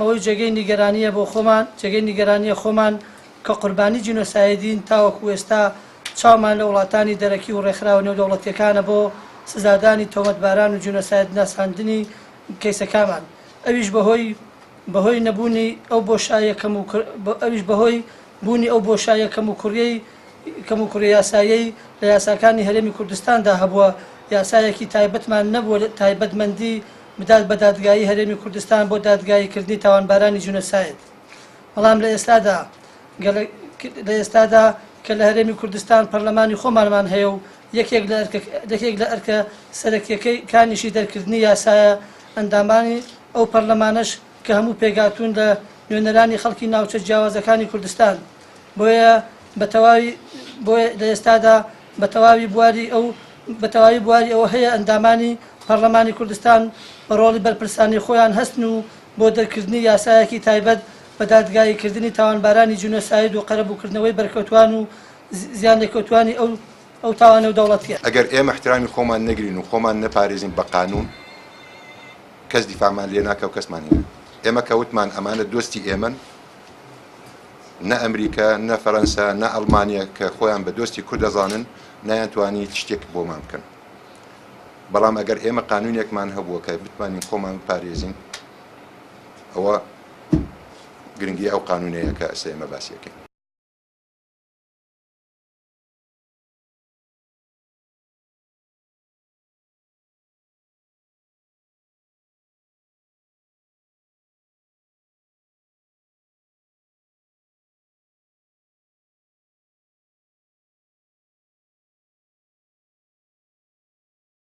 ئەوەی جێگەی نیگەرانیە بۆ خۆمان جێگەی نیگەرانیە خۆمان کە قوربانی جینۆسایدین تاوەکو ئێستا چاومان لە وڵاتانی دەرەکی و ڕێکخراوە نێودەوڵەتیەکانە بۆ سزادانی تۆمەتباران و جینۆساید ناساندنی کەیسەکانمان. ئەویش بەهۆی نەبوونی ئەو بۆشایە ئەویش بەهۆی بوونی ئەو بۆشایە کەم و کوڕی یاسایی لە یاساکانی هەرێمی کوردستاندا هەبووە، یاسایەکی تایبەتمان نەبووە تایبەتمەندی بدات بە دادگایی هەرێمی کوردستان بۆ دادگاییکردنی تاوانبارانی جینۆساید. بەڵام لە ئێستادا کە لە هەرێمی کوردستان پەرلەمانی خۆمانمان هەیە و یەکێک لە ئەرکە سەرەکیەکانیشی دەرکردنی یاسایە ئەندامانی ئەو پەرلەمانەش کە هەموو پێگاتوون لە نوێنەرانی خەڵکی ناوچە جیاوازەکانی کوردستان. بۆیە لە ئێستادا بەتەواوی بواری ئەوە هەیە ئەندامانی پەرلەمانی کوردستان بە ڕۆڵی بەرپرسانی خۆیان هەستن و بۆ دەرکردنی یاسایەکی تایبەت بە دادگاییکردنی تاوانبارانی جینۆساید و قەرەبووکردنەوەی بەرکەوتوان و زیان لێکەوتوانی ئەو تاوانە و دەوڵەتیە. ئەگەر ئێمە احترامی خۆمان نەگرین و خۆمان نەپارێزین بە قانون کەس دیفاعمان لێ ناکە و کەسمان هێنا. ئێمە کەوتمان ئەمانە دۆستی ئێمن، نە ئەمریکا نە فەرەنسا نە ئەڵمانیا کە خۆیان بە دۆستی کورد دەزانن نایانتوانی شتێک بۆمان بکەن. بەڵام ئەگەر ئێمە قانونێکمان هەبووە کە بتوانین خۆمان بپارێزین ئەوە گرنگی ئەو قانونەیە کە ئێستا ئێمە باسیەکەین.